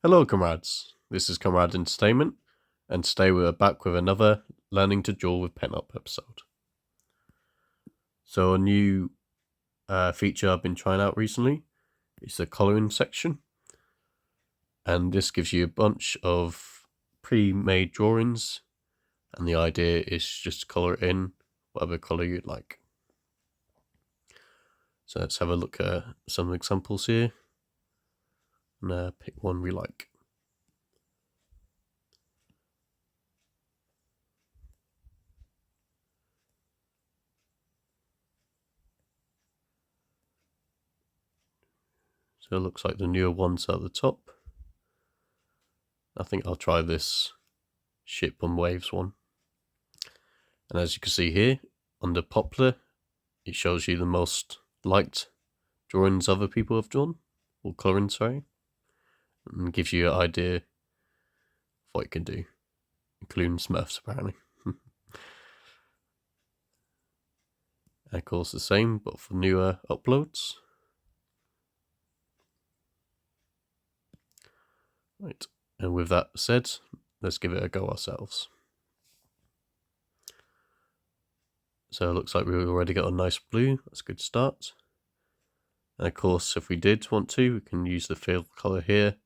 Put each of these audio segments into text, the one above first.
Hello, comrades. This is Comrade Entertainment, and today we're back with another Learning to Draw with PenUp episode. So, a new feature I've been trying out recently is the colouring section, and this gives you a bunch of pre-made drawings, and the idea is just to colour it in whatever colour you'd like. So let's have a look at some examples here, and pick one we like. So it looks like the newer ones at the top. I think I'll try this ship on waves one. And as you can see here, under popular, it shows you the most liked drawings other people have drawn, or colouring, sorry, and gives you an idea of what you can do, including Smurfs apparently. And of course the same, but for newer uploads. Right, and with that said, let's give it a go ourselves. So it looks like we've already got a nice blue, that's a good start. And of course, if we did want to, we can use the fill colour here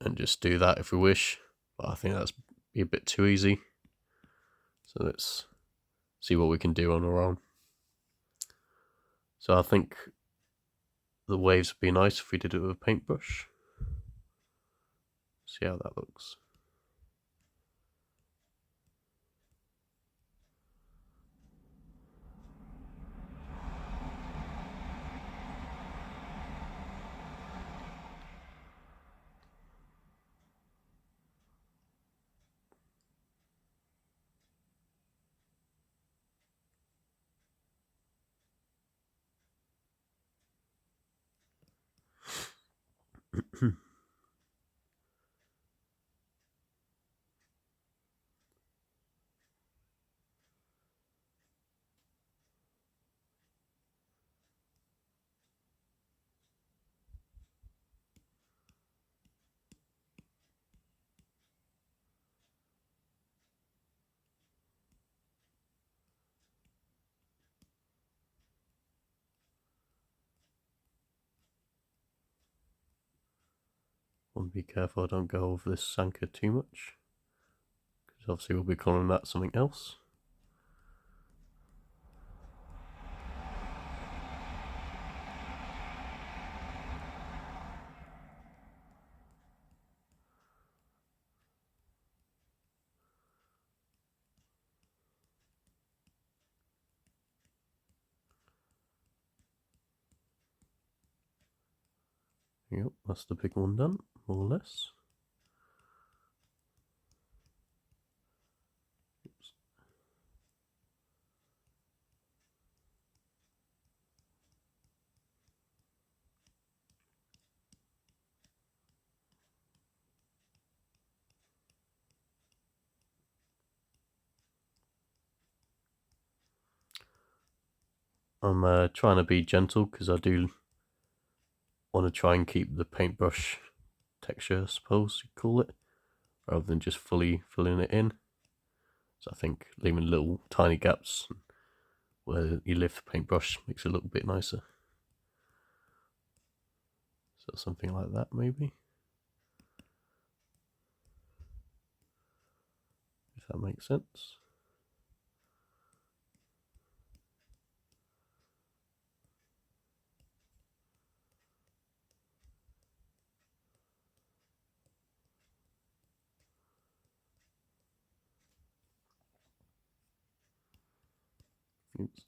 and just do that if we wish, but I think that's be a bit too easy. So let's see what we can do on our own. So I think the waves would be nice if we did it with a paintbrush. See how that looks. Want to be careful I don't go over this anchor too much, because obviously we'll be calling that something else. Yep, that's the big one done, more or less. Oops. I'm trying to be gentle because I do want to try and keep the paintbrush texture, I suppose you'd call it, rather than just fully filling it in. So I think leaving little tiny gaps where you lift the paintbrush makes it a little bit nicer. So something like that maybe, if that makes sense. Oops.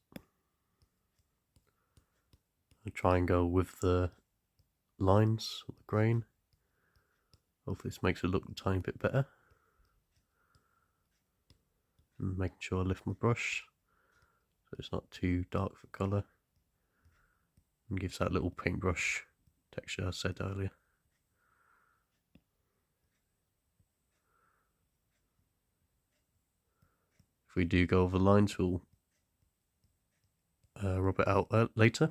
I try and go with the lines of the grain. Hopefully this makes it look a tiny bit better. And making sure I lift my brush so it's not too dark for colour, and gives that little paintbrush texture I said earlier. If we do go over the lines, we'll rub it out later.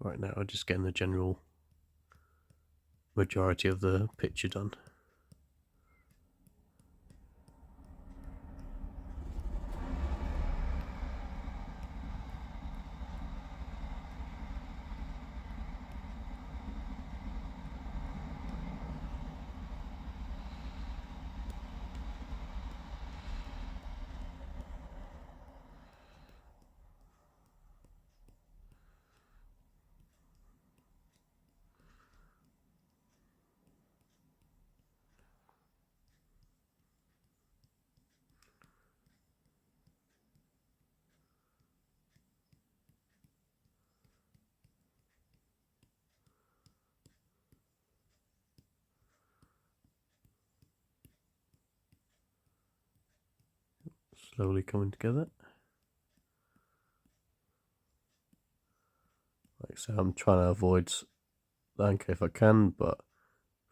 Right now I'm just getting the general majority of the picture done. Slowly coming together. Like I say, I'm trying to avoid the anchor if I can, but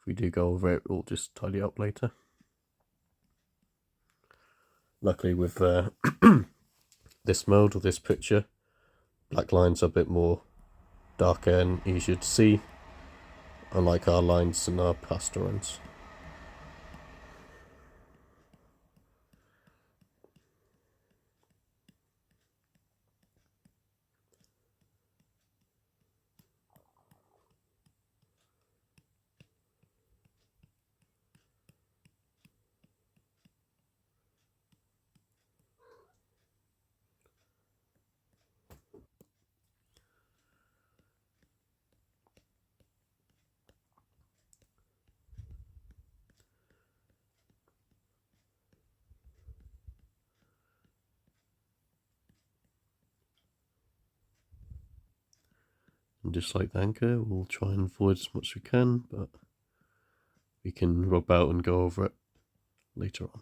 if we do go over it, we'll just tidy up later. Luckily with this mode or this picture, black lines are a bit more darker and easier to see, unlike our lines in our past drawings. And just like the anchor, we'll try and avoid as much as we can, but we can rub out and go over it later on.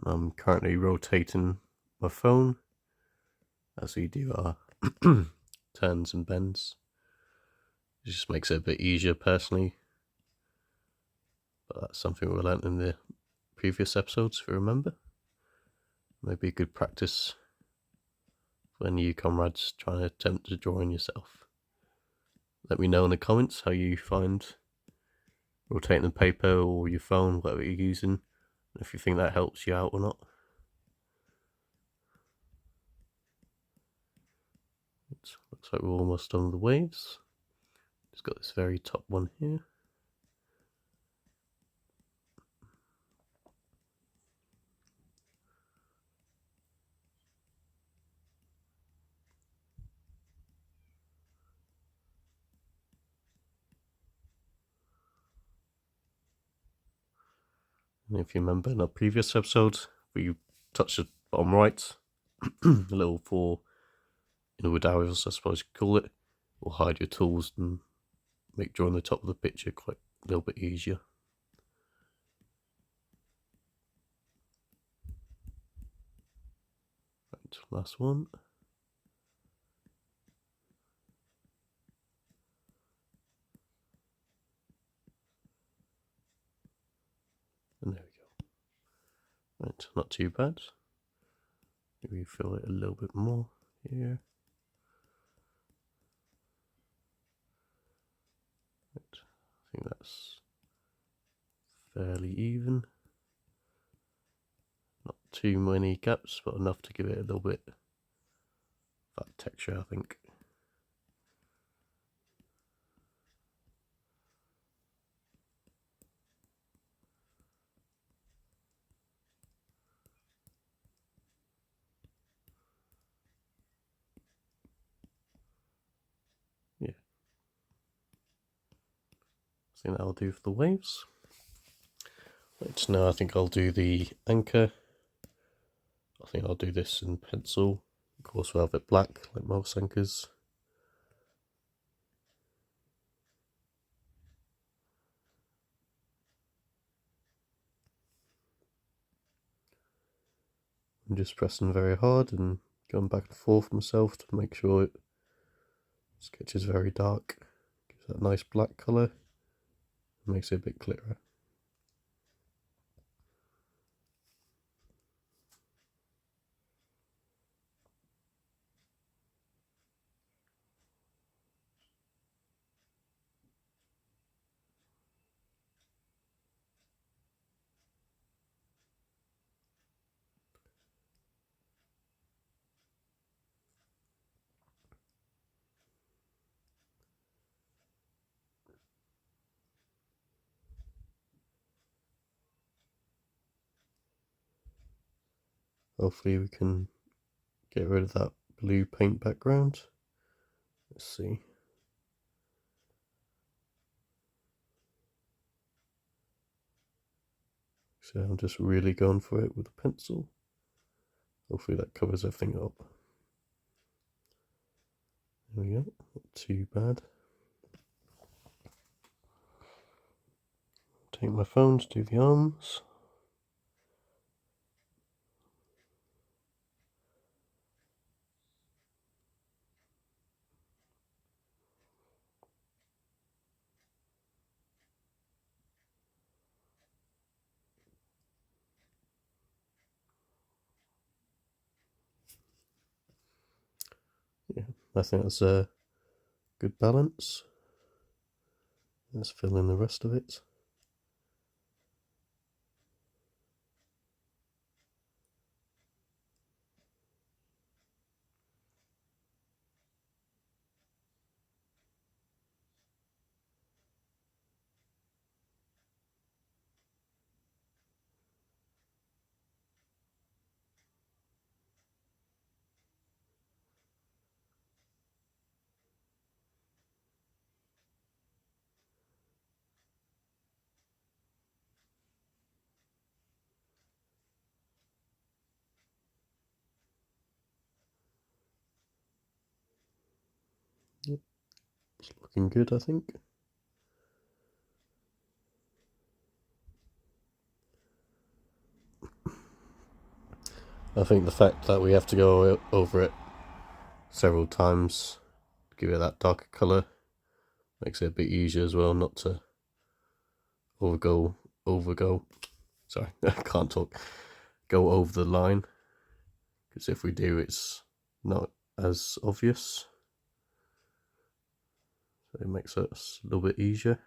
I'm currently rotating my phone as we do our turns and bends. It just makes it a bit easier personally, but that's something we learnt in the previous episodes, if you remember. Maybe a good practice for new comrades trying to attempt to draw in yourself. Let me know in the comments how you find rotating the paper or your phone, whatever you're using, if you think that helps you out or not. It looks like we're almost done with the waves. Just got this very top one here. And if you remember in our previous episode, we touched the bottom right, a little four inward arrows, I suppose you could call it, will hide your tools and make drawing the top of the picture quite a little bit easier. Right, last one. And there we go. Right, not too bad. Maybe fill it a little bit more here. Right, I think that's fairly even. Not too many gaps, but enough to give it a little bit of that texture, I think. Yeah. I think that'll do for the waves. Right, now I think I'll do the anchor. I think I'll do this in pencil Of course, we'll have it black like most anchors. I'm just pressing very hard and going back and forth myself to make sure it sketches very dark. Gives that nice black colour. Makes it a bit clearer. Hopefully we can get rid of that blue paint background. Let's see. So I'm just really going for it with a pencil. Hopefully that covers everything up. There we go, not too bad. Take my phone to do the arms. Yeah, I think that's a good balance. Let's fill in the rest of it. Yep, it's looking good, I think. I think the fact that we have to go over it several times to give it that darker colour makes it a bit easier as well, not to overgo. Sorry, I can't talk. Go over the line, because if we do, it's not as obvious. So it makes it a little bit easier.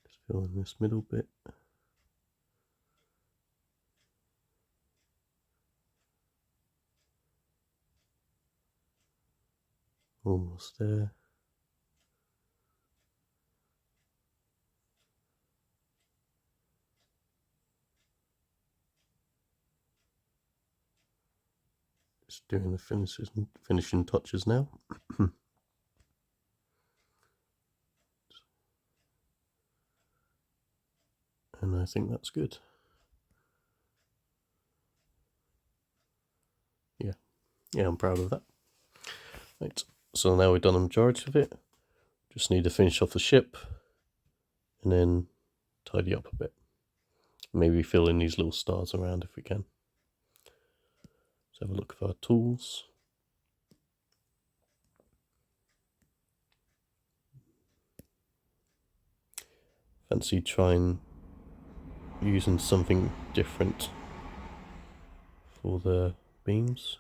Just fill in this middle bit. Almost there. Just doing the finishing touches now. And I think that's good. Yeah, I'm proud of that. Right, so now we've done the majority of it. Just need to finish off the ship and then tidy up a bit. Maybe fill in these little stars around if we can. Let's have a look at our tools. Fancy trying using something different for the beams.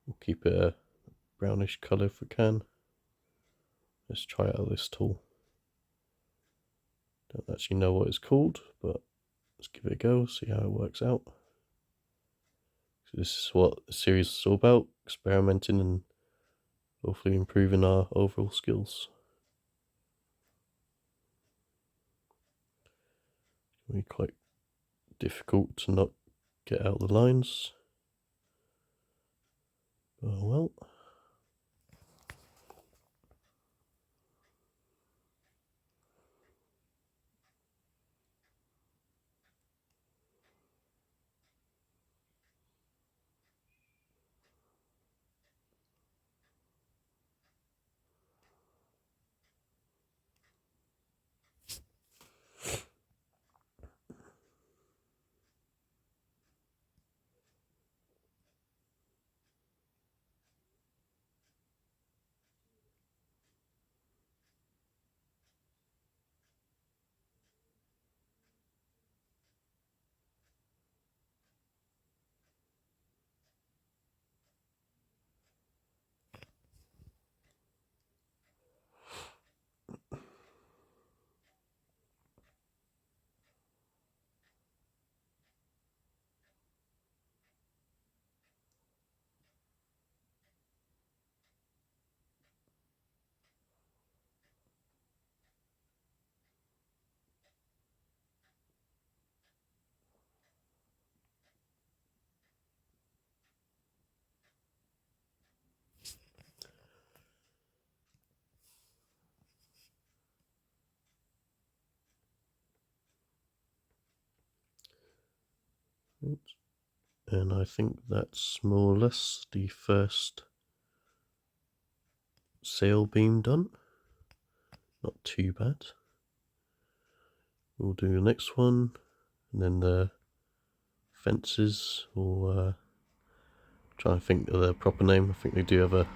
We'll keep it a brownish colour if we can. Let's try out this tool. Don't actually know what it's called, but let's give it a go, see how it works out. So this is what the series is all about, experimenting and hopefully improving our overall skills. It can be quite difficult to not get out the lines. Oh well. And I think that's more or less the first sail beam done. Not too bad. We'll do the next one, and then the fences, or trying to think of their proper name. I think they do have a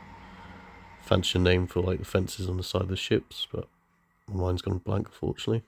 fancier name for like the fences on the side of the ships, but mine's gone blank unfortunately.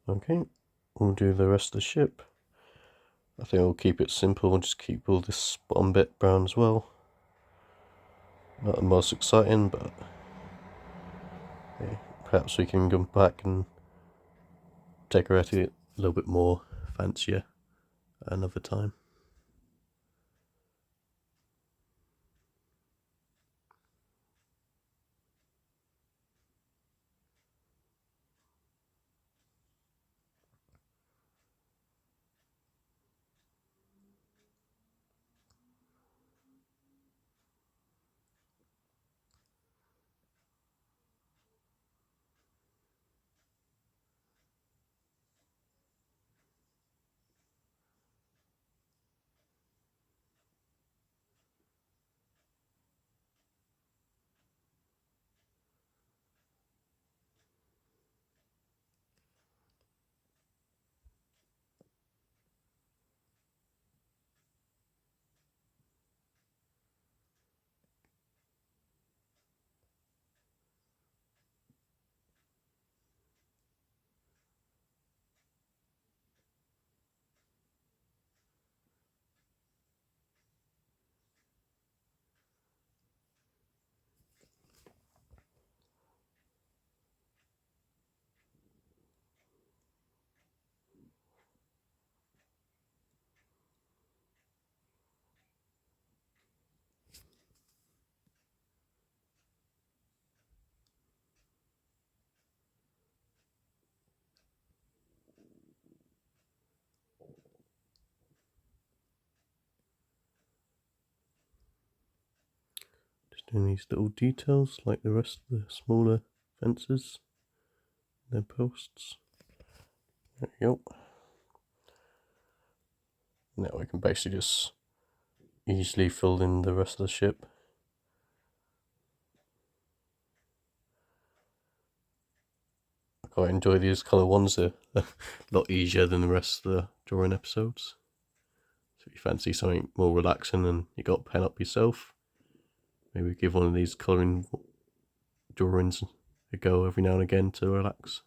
Okay, we'll do the rest of the ship. I think we'll keep it simple. We'll just keep all this bottom bit brown as well. Not the most exciting, but yeah, perhaps we can come back and decorate it a little bit more fancier another time. Just doing these little details like the rest of the smaller fences, their posts. There we go. Now we can basically just easily fill in the rest of the ship. quite enjoy these colour ones. They're a lot easier than the rest of the drawing episodes. So if you fancy something more relaxing and you got PenUp yourself, maybe give one of these colouring drawings a go every now and again to relax.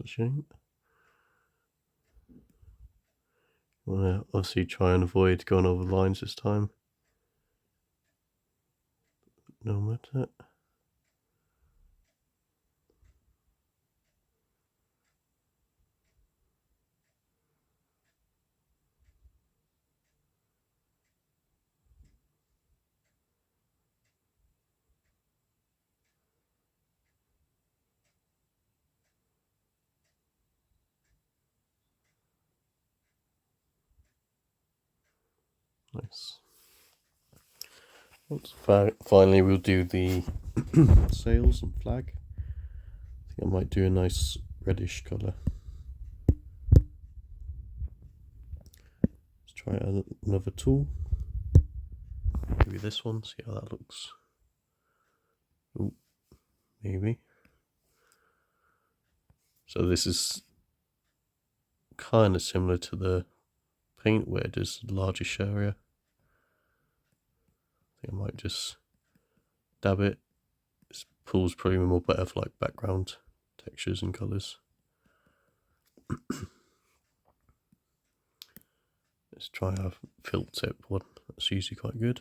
It's a shame. You want to obviously try and avoid going over lines this time. No matter. Nice. Finally, we'll do the sails and flag. I think I might do a nice reddish colour. Let's try another tool. Maybe this one, see how that looks. Ooh, maybe. So this is kind of similar to the paint where there's the largest area. I think I might just dab it. This pool's probably more better for like background textures and colours. Let's try a felt tip one. That's usually quite good.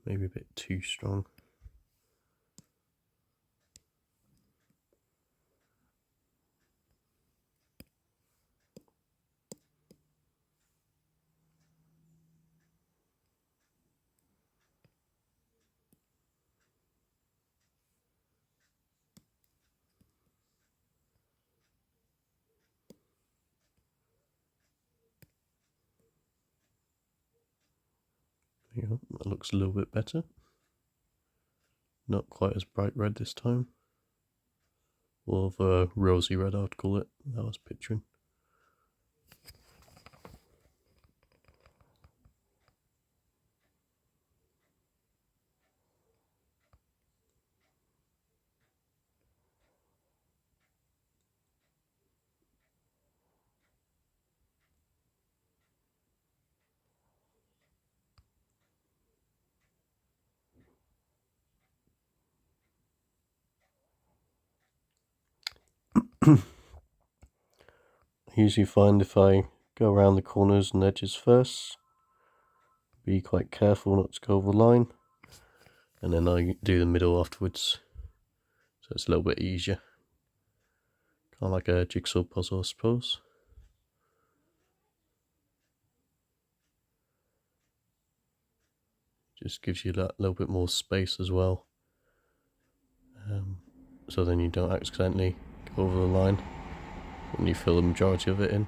Maybe a bit too strong. Yeah, that looks a little bit better. Not quite as bright red this time. More of a rosy red, I'd call it, that I was picturing. I usually find if I go around the corners and edges first, be quite careful not to go over the line, and then I do the middle afterwards, so it's a little bit easier. Kind of like a jigsaw puzzle, I suppose. Just gives you that little bit more space as well, so then you don't accidentally go over the line when you fill the majority of it in.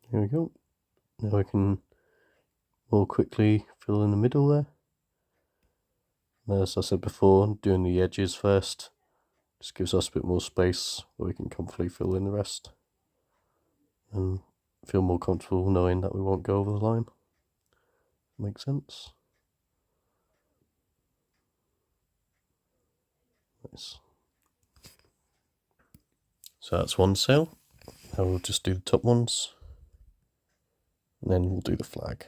There we go. Now we can more quickly fill in the middle there. And as I said before, doing the edges first just gives us a bit more space where we can comfortably fill in the rest and feel more comfortable knowing that we won't go over the line. Makes sense? Nice. So that's one sail. Now we'll just do the top ones, and then we'll do the flag.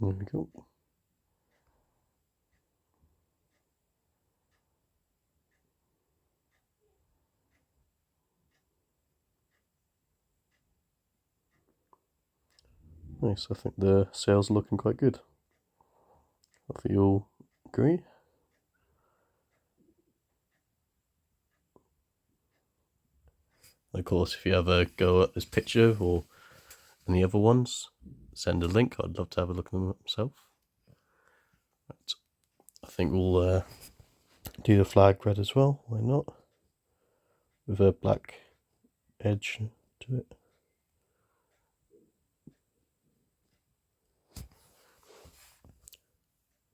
There we go. Nice, I think the sails are looking quite good. I think you all agree. Of course, if you ever go at this picture or any other ones, send a link. I'd love to have a look at them myself. Right. I think we'll do the flag red as well. Why not? With a black edge to it.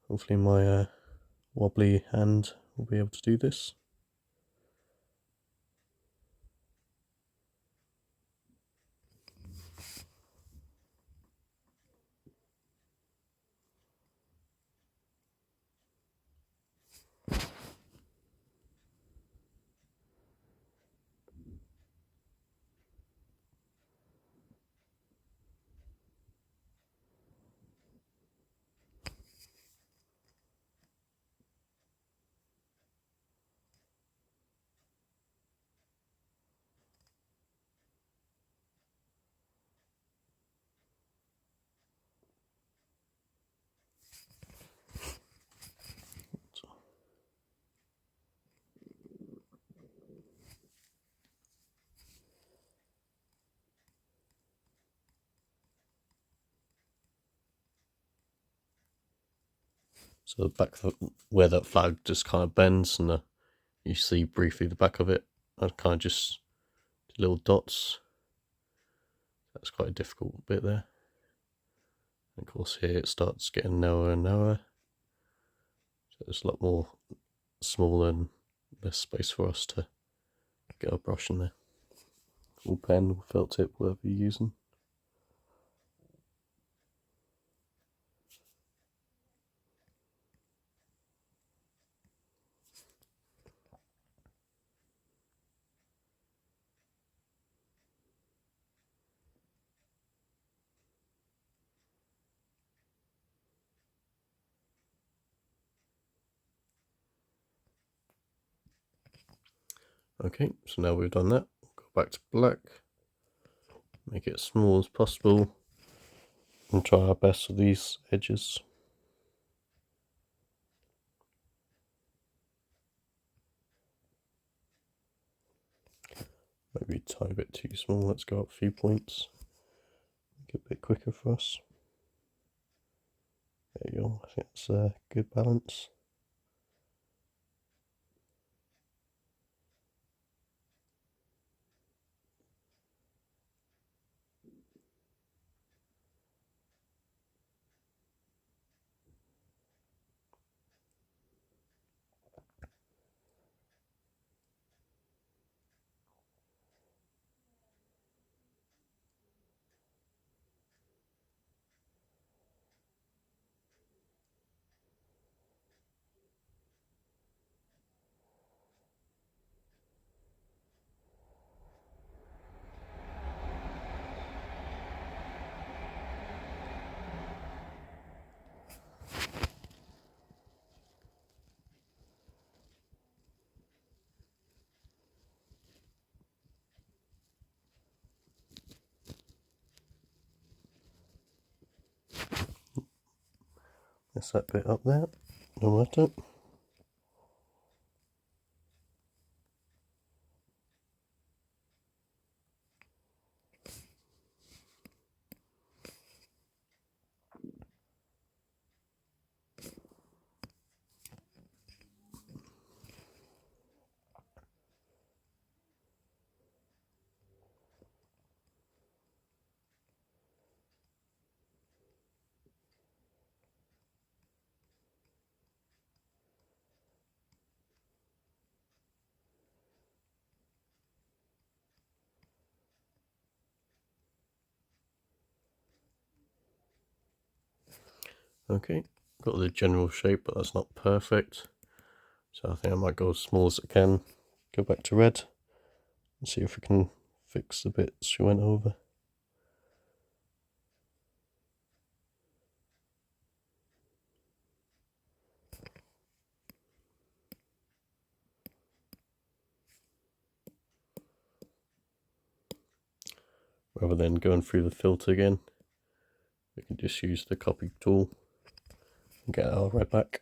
Hopefully my wobbly hand will be able to do this. So back where that flag just kind of bends and you see briefly the back of it, I kind of just little dots. That's quite a difficult bit there. And of course here it starts getting narrower and narrower. So there's a lot more smaller and less space for us to get our brush in there. Or pen, or felt tip, whatever you're using. Okay, so now we've done that, we'll go back to black, make it as small as possible, and try our best with these edges. Maybe a tiny bit too small, let's go up a few points, make it a bit quicker for us. There you go, I think it's a good balance. That's that bit up there, no matter. Okay, got the general shape, but that's not perfect. So I think I might go as small as I can, go back to red, and see if we can fix the bits we went over. Rather than going through the filter again, we can just use the copy tool and get our red back.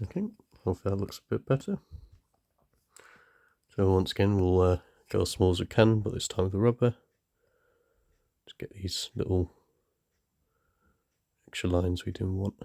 Okay, hopefully that looks a bit better. So once again, we'll go as small as we can, but this time with the rubber. Just get these little extra lines we didn't want.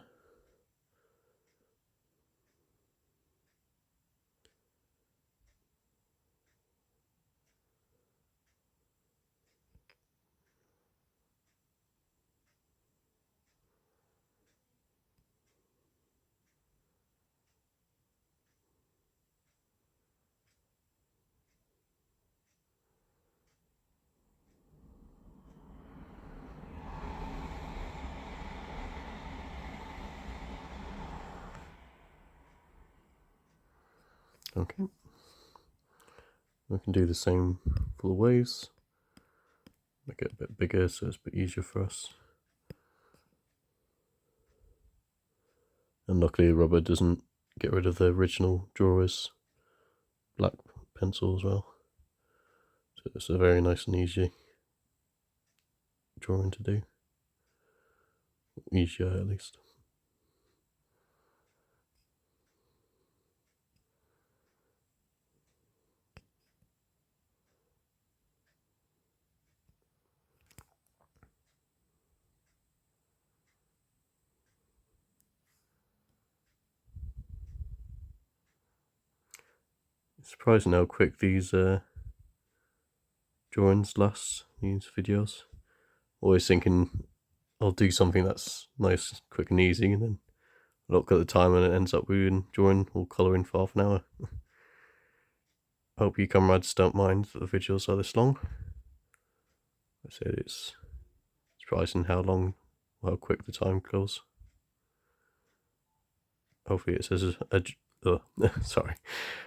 Okay, we can do the same for the waves. Make it a bit bigger so it's a bit easier for us. And luckily the rubber doesn't get rid of the original drawer's black pencil as well. So it's a very nice and easy drawing to do. Easier at least. It's surprising how quick these drawings last, these videos. Always thinking I'll do something that's nice, quick and easy, and then look at the time and it ends up being drawing or colouring for half an hour. Hope you comrades don't mind that the videos are this long. I said it's surprising how quick the time goes. Hopefully it's as sorry.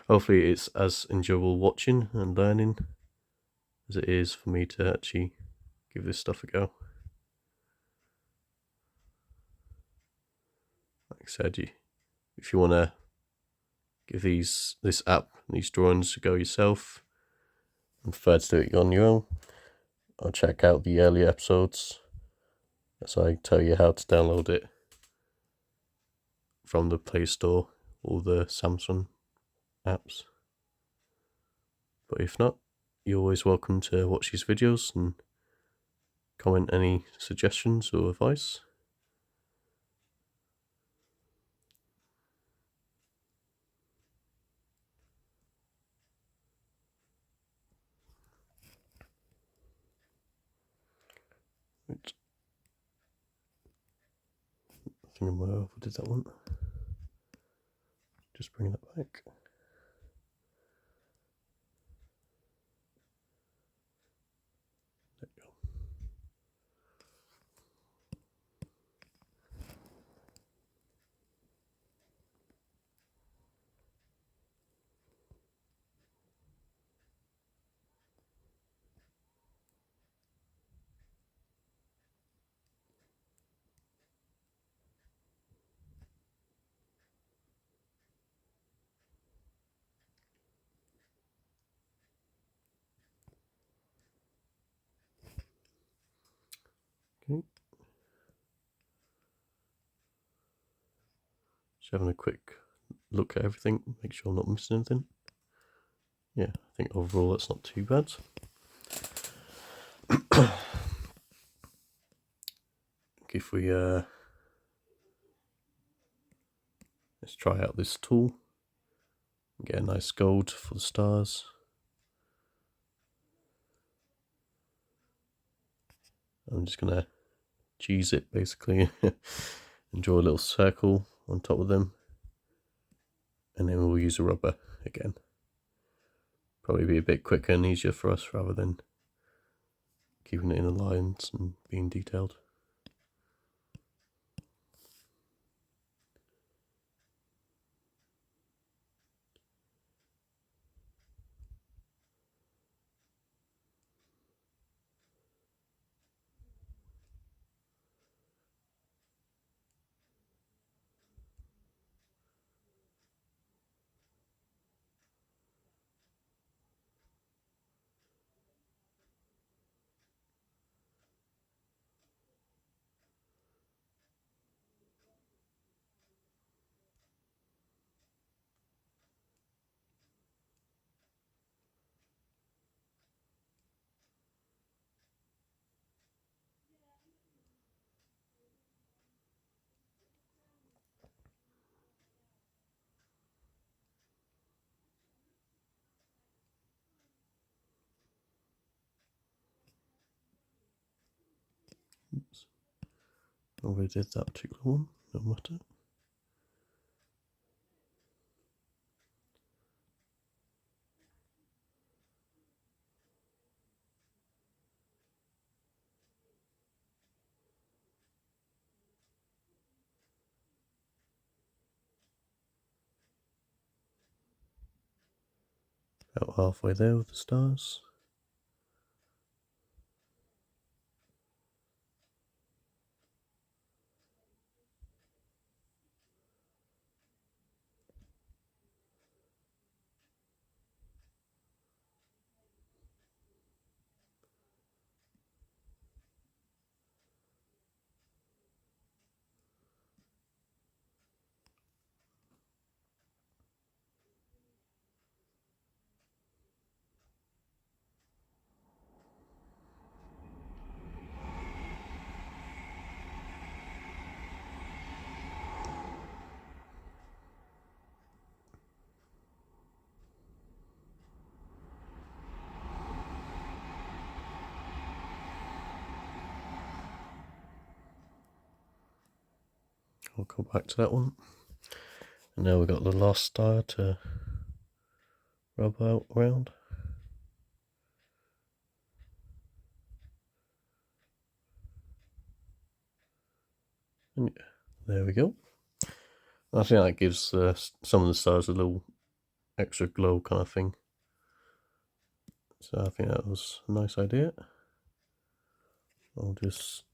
Hopefully it's as enjoyable watching and learning as it is for me to actually give this stuff a go. Like I said, if you want to give this app, these drawings a go yourself, and prefer to do it on your own, I'll check out the earlier episodes as I tell you how to download it from the Play Store or the Samsung apps. But if not, you're always welcome to watch these videos and comment any suggestions or advice. Which, I think I might have did that one. just bring that back. There we go. Okay. Just having a quick look at everything, make sure I'm not missing anything. Yeah, I think overall that's not too bad. If we let's try out this tool, get a nice gold for the stars. I'm just gonna cheese it basically and draw a little circle on top of them, and then we'll use a rubber again. Probably be a bit quicker and easier for us rather than keeping it in the lines and being detailed. Oops. Already did that particular one, no matter. About halfway there with the stars. I'll go back to that one. And now we've got the last star to rub out around. And yeah, there we go. I think that gives some of the stars a little extra glow kind of thing. So I think that was a nice idea. I'll just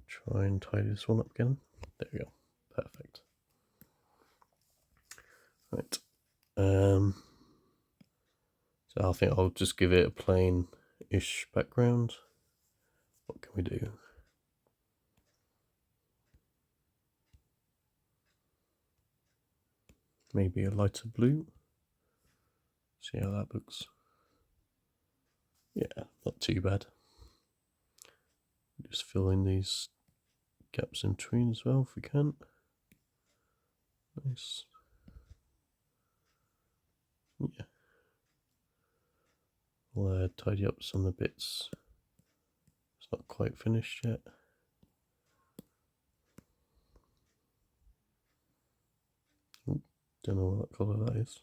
try and tidy this one up again. There we go. Perfect. Right. So I think I'll just give it a plain-ish background. What can we do? Maybe a lighter blue. See how that looks. Yeah, not too bad. Just fill in these gaps in between as well if we can. Nice. Yeah. We'll tidy up some of the bits. It's not quite finished yet. Don't know what colour that is.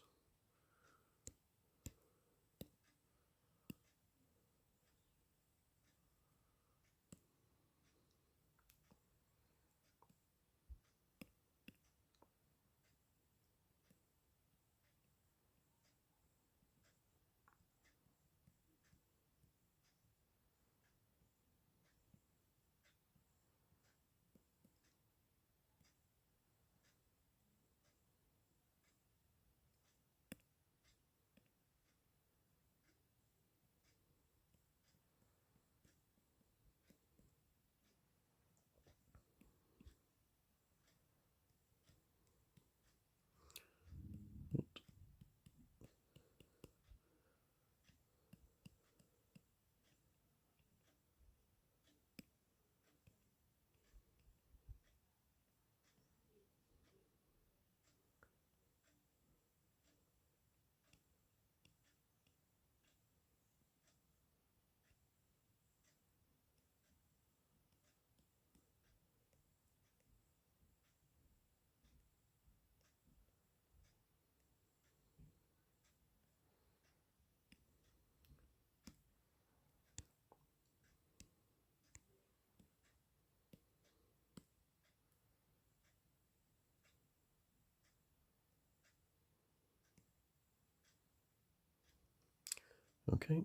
Okay,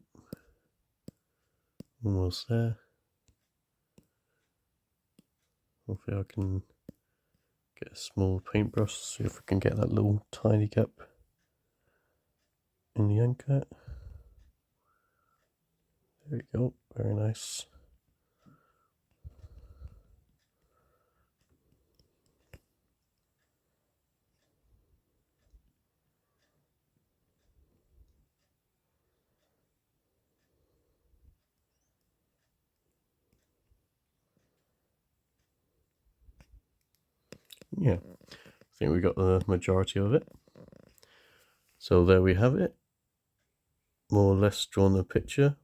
almost there. Hopefully I can get a small paintbrush, see if we can get that little tiny gap in the anchor. There we go, very nice. Yeah, I think we got the majority of it. So there we have it. More or less drawn the picture.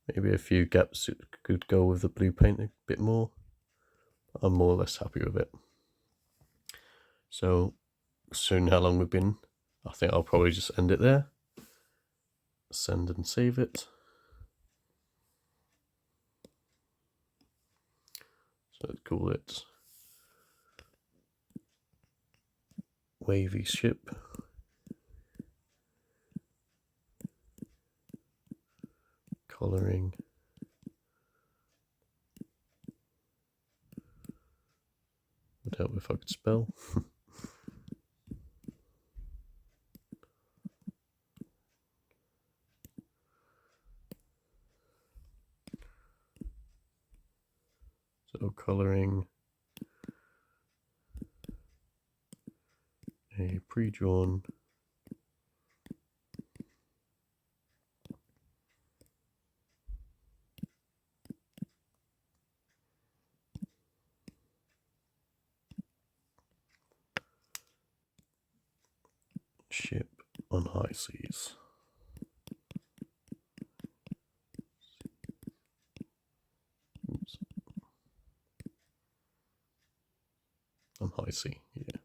Maybe a few gaps could go with the blue paint a bit more. I'm more or less happy with it. So, soon how long we've been, I think I'll probably just end it there. Send and save it. So let's call it Wavy Ship. Colouring. Would help if I could spell. So colouring a pre-drawn ship on high seas. Oops. On high sea, yeah.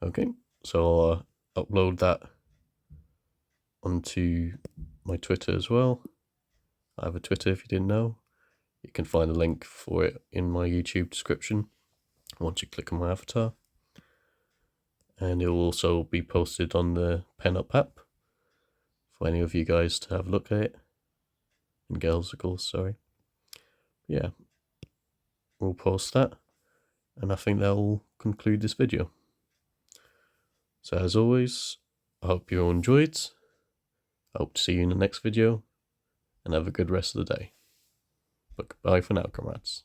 Okay, so I'll upload that onto my Twitter as well. I have a Twitter if you didn't know. You can find a link for it in my YouTube description once you click on my avatar. And it will also be posted on the PenUp app for any of you guys to have a look at it. And girls, of course, sorry. Yeah, we'll post that. And I think that will conclude this video. So as always, I hope you all enjoyed. I hope to see you in the next video. And have a good rest of the day. But goodbye for now, comrades.